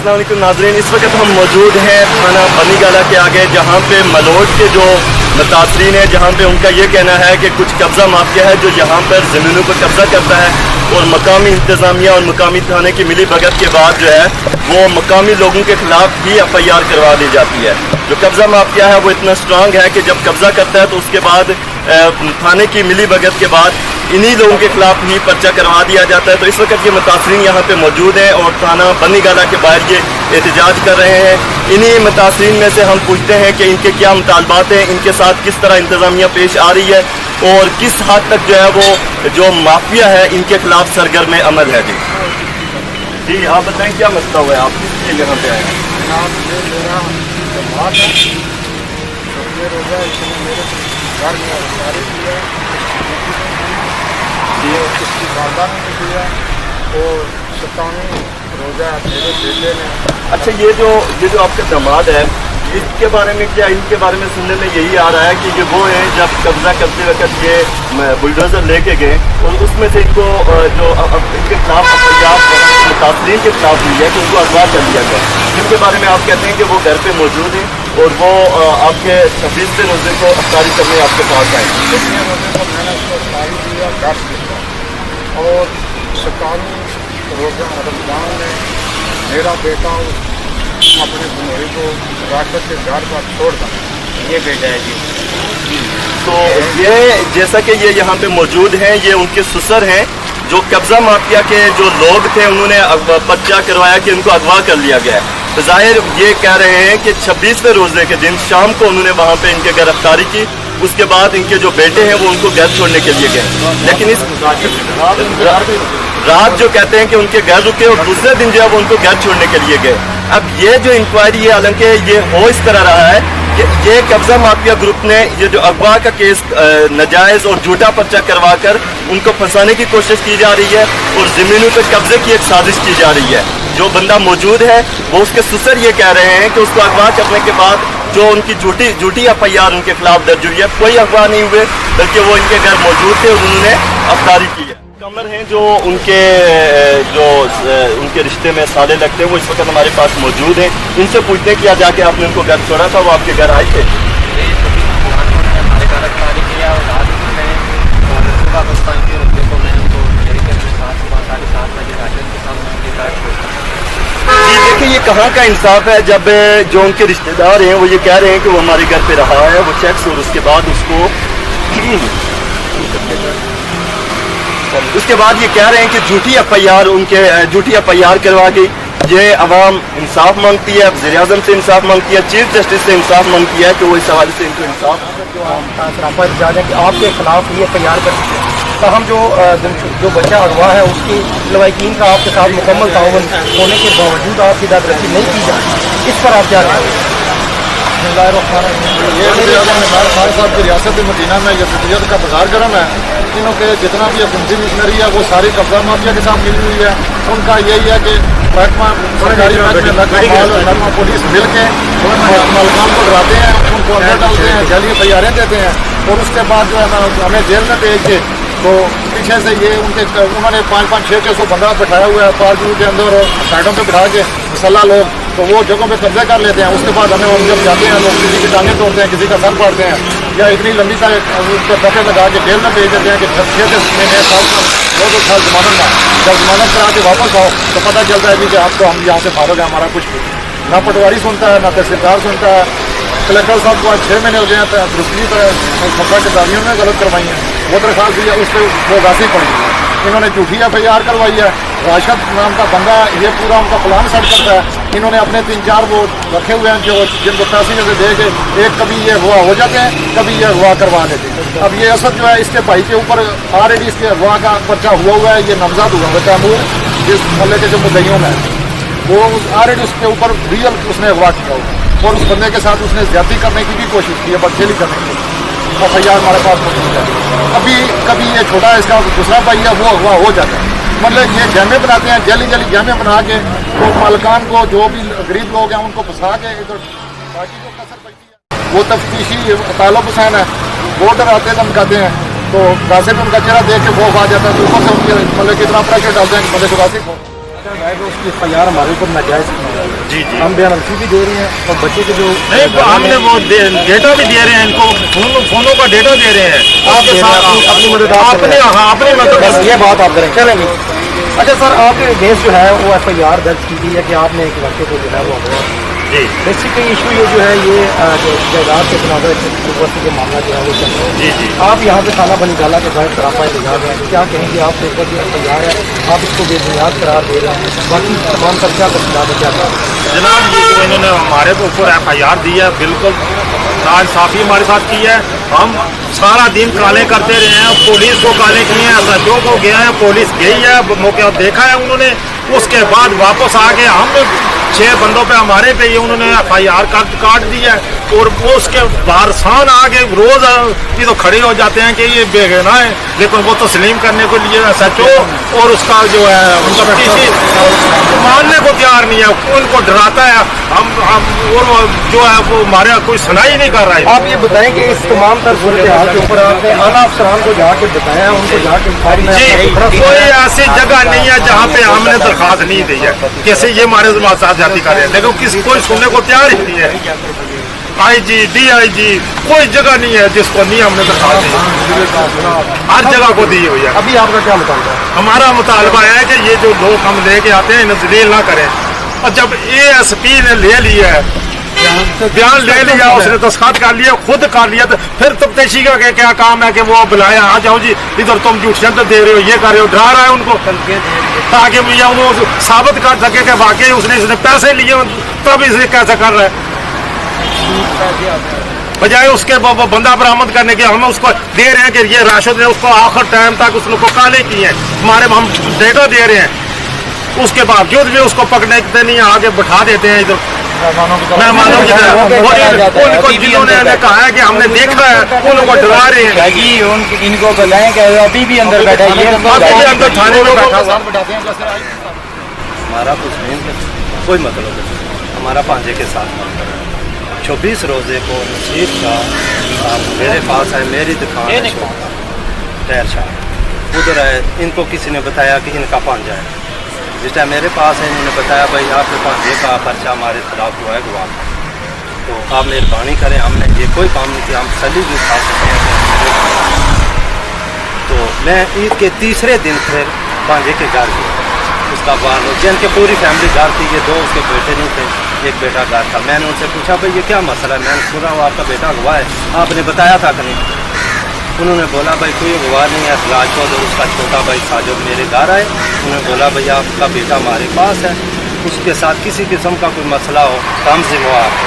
अस्सलाम वालेकुम नाज़रीन, इस वक्त हम मौजूद हैं थाना बनी गाला के आगे, जहाँ पे मलोट के जो मुतासरीन हैं, जहाँ पे उनका ये कहना है कि कुछ कब्ज़ा माफिया है जो यहाँ पर ज़मीनों पर कब्ज़ा करता है और मकामी इंतज़ामिया और मकामी थाने की मिली भगत के बाद जो है वो मकामी लोगों के खिलाफ ही FIR करवा दी जाती है। जो कब्ज़ा माफिया है वो इतना स्ट्रांग है कि जब कब्ज़ा करता है तो उसके बाद थाने की मिली भगत के बाद इन्हीं लोगों के खिलाफ ही पर्चा करवा दिया जाता है। तो इस वक्त ये मुतासरीन यहाँ पे मौजूद हैं और थाना बनी गाला के बाहर ये एहतजाज कर रहे हैं। इन्हीं मुतासरीन में से हम पूछते हैं कि इनके क्या मुतालबात हैं, इनके साथ किस तरह इंतज़ामिया पेश आ रही है और किस हद तक जो है वो जो माफिया है इनके खिलाफ सरगर्म अमल है। जी आप बताएं क्या मसला हुआ है, आप किस लिए यहाँ पे आए हैं? घर में अधिकारी किया, उसकी वादा ने किया और 57 रोज़ा मेरे बेटे ने। अच्छा, ये जो आपका दामाद है, इसके बारे में क्या, इनके बारे में सुनने में यही आ रहा है कि ये वो है जब कब्जा करते वक्त ये बुलडोज़र लेके गए और उसमें से इनको जो इनके खिलाफ मुतासरीन के खिलाफ हुई है कि उनको अगवा कर दिया गया, जिनके बारे में आप कहते हैं कि वो घर पे मौजूद हैं और वो आपके 26 रोज़े को अफ्तारी करने आपके पास आए। कितने रोज़े को मैंने उसको अफ्तारी दिया, घर दिया और 57 रोज़ा रमज़ान में मेरा बेटा अपने बुनोई को राशद के घर पर छोड़ था। ये बेटा है जी। तो ये जैसा कि ये यहाँ पे मौजूद हैं, ये उनके ससुर हैं जो कब्ज़ा माफिया के जो लोग थे, उन्होंने पर्चा करवाया कि उनको अगवा कर लिया गया है। तो ज़ाहिर ये कह रहे हैं कि 26वें रोज़े के दिन शाम को उन्होंने वहाँ पे इनके घर अफ्तारी की, उसके बाद इनके जो बेटे हैं वो उनको घर छोड़ने के लिए गए, लेकिन इस रात जो कहते हैं कि उनके घर रुके और दूसरे दिन जो है वो उनको घर छोड़ने के लिए गए। अब ये जो इंक्वायरी है, हालांकि ये हो इस तरह रहा है कि ये कब्ज़ा माफिया ग्रुप ने ये जो अगवा का केस नाजायज़ और झूठा पर्चा करवा कर उनको फंसाने की कोशिश की जा रही है और ज़मीनों पर कब्जे की एक साजिश की जा रही है। जो बंदा मौजूद है वो उसके ससुर ये कह रहे हैं कि उसको अगवा करने के बाद जो उनकी झूठी FIR उनके खिलाफ दर्ज हुई है, कोई अगवा नहीं हुए बल्कि वो इनके घर मौजूद थे और उन्होंने अफ्तारी की है। कमर हैं जो उनके रिश्ते में साले लगते हैं, वो इस वक्त हमारे पास मौजूद हैं। इनसे पूछते हैं कि आज जाके आपने उनको घर छोड़ा था, वो आपके घर आए थे? जी देखिए, ये कहाँ का इंसाफ है जब जो उनके रिश्तेदार हैं वो ये कह रहे हैं कि वो हमारे घर पे रहा है, वो चेक्स और उसके बाद उसके बाद ये कह रहे हैं कि झूठी FIR करवा गई। ये अवाम इंसाफ मांगती है, वज़ीर आज़म से इंसाफ मांगती है, चीफ जस्टिस से इंसाफ मांगती है कि वो इस हवाले से इनको इंसाफ कि आपके खिलाफ ये FIR कर तो हम जो बच्चा अगवा है उसकी लवाकिन का आपके साथ मुकम्मल ताउन होने के बावजूद आपकी दादरसी नहीं की जाए, इस पर आप क्या करें? ये खान साहब की रियासत मदीना में यकूतियत का बाजार गर्म है। इनों के जितना भी हुकूमती मिशनरी है वो सारी कब्जा माफिया के साथ मिली हुई है। उनका यही है कि सरकारी महकमा पुलिस मिल के मलकान को डराते हैं, उनको अंदर डालते हैं, जाली FIR देते हैं और उसके बाद जो है हमें जेल में भेज के तो पीछे से ये उन्होंने 5-5-6 बंदा बैठाया हुआ है पार्क के अंदर और साइडों पे बिठा के मसल्ला लोग तो वो जगहों पे कब्जे कर लेते हैं। उसके बाद हमें हम जब जाते हैं लोग किसी की टांगें तोड़ते हैं, किसी का सर फाड़ते हैं या इतनी लंबी तक उसको धक्के लगा के जेल में भेज देते हैं कि 6 महीने 2 साल जमानत में। जब जमानत करा के वापस आओ तो पता चलता है कि आप तो हम यहाँ से फारोग है, हमारा कुछ ना पटवारी सुनता है ना तहसीलदार सुनता है। कलेक्टर साहब को आज 6 महीने हो गए हैं, दूसरी खबरा के दावियों में गलत करवाई है, वो दरख्वास्त दी है, उस पर वो गासी पड़ी है। इन्होंने झूठी FIR करवाई है। राशद नाम का बंदा ये पूरा उनका प्लान सेट करता है। इन्होंने अपने 3-4 वो रखे हुए हैं जो जिनको पैसे से दे के एक कभी ये हुआ हो जाते हैं, कभी ये हुआ करवा देते हैं। अब ये असद जो है इसके भाई के ऊपर ऑलरेडी इसके हुआ का पर्चा हुआ है, ये नमजद हुआ है तैमूर जिस मोहल्ले के जो मुद्दइयों में वो ऑलरेडी उसके ऊपर रियल उसने हुआ किया हुआ और उस बंदे के साथ उसने ज्यादती करने की भी कोशिश की है, बदखेली करने की। FIR हमारे पास मौजूद है। कभी ये छोटा इसका दूसरा भाई है वो अगवा हो जाता है। मतलब ये गहमे बनाते हैं, जली गहमे बना के तो मालकान को जो भी गरीब लोग हैं उनको फंसा के इधर पार्टी को कसर पड़ती है। वो तफ्तीशी ताल्लुक हुसैन है, वो डराते धमकाते हैं तो गासिब उनका चेहरा देख के वो आ जाता है तो ऊपर से उनके मतलब कितना प्रेशर डालते हैं कि बंदे को गासिब हो। उसकी FIR हमारे ऊपर नाजायज जी जी हम बयानबाजी भी दे रहे हैं और बच्चे के जो नहीं हमने वो डेटा भी दे रहे हैं इनको, फोनों का डेटा दे रहे हैं आपके साथ अपनी मदद आप कर रहे अपने, हाँ अपनी मदद बस ये बात आप करें चलेंगे। अच्छा सर, आपके केस जो है वो FIR दर्ज की गई है कि आपने एक लड़के को जो है वो जी बेसिकली इशू ये जो है ये जो जायदाद के तनाज़ा के मामला जो है वो चल रहा है। जी जी आप यहाँ पे थाना बनीगाला के बाहर सरापा इंतजार है, क्या कहेंगे आप के ऊपर जो FIR है आप इसको बेबुनियाद करार दे रहे हैं, बाकी तमाम पर क्या तफसीलात है क्या कहेंगे? जनाब ये जो इन्होंने हमारे के ऊपर FIR दी है बिल्कुल नाइंसाफी हमारे साथ की है। हम सारा दिन काले करते रहे हैं, पुलिस को काले किए हैं, SHO को गया है, पुलिस गई है, मौके देखा है उन्होंने, उसके बाद वापस आ गए। हम 6 बंदों पे हमारे पे ये उन्होंने FIR काट दी है और वो उसके बारसान आगे रोज ये तो खड़े हो जाते हैं कि ये बेगुनाह है, लेकिन वो तस्लीम करने के लिए SHO और उसका जो है उनका PC मानने को तैयार नहीं है, उनको डराता है। हम और जो है वो हमारे कोई सुनाई नहीं कर रहा है। आप ये बताएं कि इस तमाम तर सूरत हाल के ऊपर आपने आला अफसरान को जाके बताया, उनको जाके जी कोई ऐसी जगह नहीं है जहाँ पे हमने दरखास्त नहीं दी है कैसे ये हमारे साथ जाती कर रहे हैं, लेकिन किसी कोई सुनने को तैयार ही नहीं है। IG DIG कोई जगह नहीं है जिसको नहीं हमने दरखास्त दी, हर जगह को दी हुई है। अभी आपका क्या मुतालबा है? हमारा मुतालबा है कि ये जो लोग हम लेके आते हैं इन्हें जलील ना करें, और जब ASP ने ले लिया है बयान ले लिया, उसने दस्तखत कर लिया, खुद कर लिया, तो फिर तफ्तीशी का क्या काम है कि वो बुलाया आ जाओ जी इधर तुम झूठियां तो दे रहे हो, ये कर रहे हो, डरा रहा है उनको ताकि भैया वो साबित कर सके कि वाकई उसने पैसे लिए तब इसे कैसे कर रहा है, बजाय उसके वो बंदा बरामद करने के हम उसको दे रहे हैं कि ये राशिद ने उसको आखिर टाइम तक उस लोग को काले किए हैं, हमारे हम डेटा दे रहे हैं, उसके बावजूद भी उसको पकड़ने नहीं आगे बैठा देते हैं इधर मेहमानों की तरह। उनको जिन्होंने कहा है कि हमने देखा है उनको डरा रहे हैं जी इनको बताएं कि अभी भी अंदर बैठा है, अभी भी अंदर थाने में बैठा हुआ। हमारा कुछ नहीं, कोई मतलब नहीं, हमारा पांजे के साथ 24 रोज़े को नसीब का आप मेरे पास है, मेरी दुकान है टायर शॉप उधर है, इनको किसी ने बताया कि इनका पांजा है, जिस टाइम मेरे पास है इन्होंने बताया भाई आपके पांजे का पर्चा हमारे खिलाफ हुआ है गवाह, तो आप मेहरबानी करें, हमने ये कोई काम नहीं किया, हम सली भी उठा सकते हैं। तो मैं ईद के तीसरे दिन फिर पांजे के घर गया, उसका बाल जिनके पूरी फैमिली घर थी, ये 2 उसके बेटे नहीं थे, एक बेटा घर था। मैंने उनसे पूछा भाई ये क्या मसला है, मैंने सुना वो आपका बेटा गवाह है, आपने बताया था कि नहीं? उन्होंने बोला भाई कोई गवाह नहीं है, राजपूत और उसका छोटा भाई था जो मेरे घर आए, उन्होंने बोला भाई आपका बेटा हमारे पास है, उसके साथ किसी किस्म का कोई मसला हो तो हम जिम्मेवार हैं।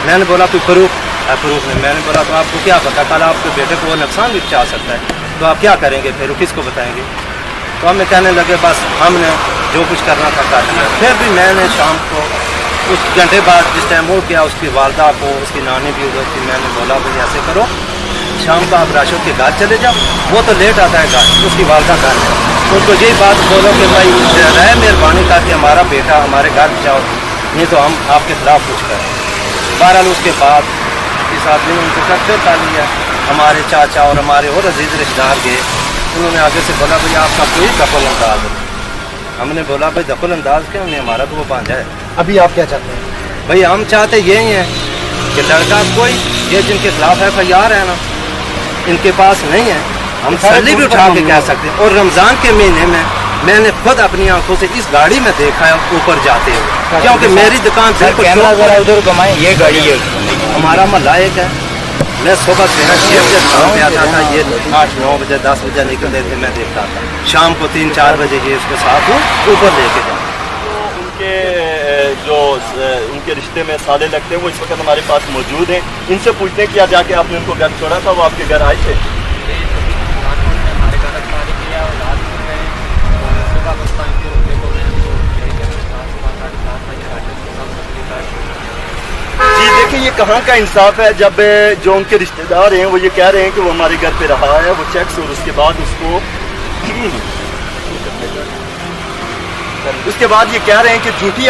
मैंने बोला कोई प्रूफ है? प्रूफ नहीं। मैंने बोला तो आपको क्या पता कल आपके बेटे को वो नुकसान भी पहुँचा सकता है, तो आप क्या करेंगे फिर, किसको बताएंगे? तो हमें कहने लगे बस हमने जो कुछ करना था कर दिया। फिर भी मैंने शाम को कुछ घंटे बाद जिस टाइम हो गया, उसकी वालदा को उसकी नानी भी उधर थी, मैंने बोला भाई ऐसे करो शाम को आप राशिद के घर चले जाओ, वो तो लेट आता है घर, उसकी वालदा घर है, उनको यही बात बोलो कि भाई रहे मेहरबानी करके हमारा बेटा हमारे घर जाओ, नहीं तो हम आपके खिलाफ कुछ करें। बहरहाल उसके बाद इस आदमी ने उनको कट कर लिया, हमारे चाचा और हमारे और अजीज रिश्तेदार गए, उन्होंने आगे से बोला भाई आपका कोई दखल अंदाज है। हमने बोला भाई दखल अंदाज क्या, हमने हमारा तो वो पांजा है। अभी आप क्या चाहते हैं? भाई हम चाहते यही हैं कि लड़का कोई ये जिनके खिलाफ FIR है ना, इनके पास नहीं है, हम सैलरी भी उठा के कह सकते हैं। और रमज़ान के महीने में मैंने खुद अपनी आंखों से इस गाड़ी में देखा है ऊपर जाते हुए, क्योंकि मेरी दुकान कैमरा उधर घुमाएं, ये गाड़ी है हमारा मोहल्ला एक है। मैं सुबह 6 बजे काम पे आता था, ये 8, 9 बजे 10 बजे निकलते थे, मैं देखता था शाम को 3, 4 बजे ये उसके साथ ऊपर लेके जाए। उनके जो उनके रिश्ते में साले लगते हैं वो इस वक्त हमारे पास मौजूद हैं, इनसे पूछते हैं क्या जाके आपने उनको घर छोड़ा था, वो आपके घर आए थे? जी देखिए ये कहाँ का इंसाफ है जब जो उनके रिश्तेदार हैं वो ये कह रहे हैं कि वो हमारे घर पे रहा है, वो चेक्स और उसके बाद उसके बाद ये कह रहे हैं कि झूठी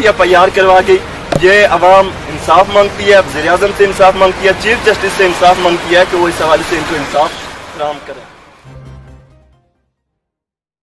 FIR करवा के ये अवाम इंसाफ मांगती है, वज़ीर-ए-आज़म से इंसाफ मांगती है, चीफ जस्टिस से इंसाफ मांगती है कि वो इस हवाले से इनको इंसाफ फराहम करें।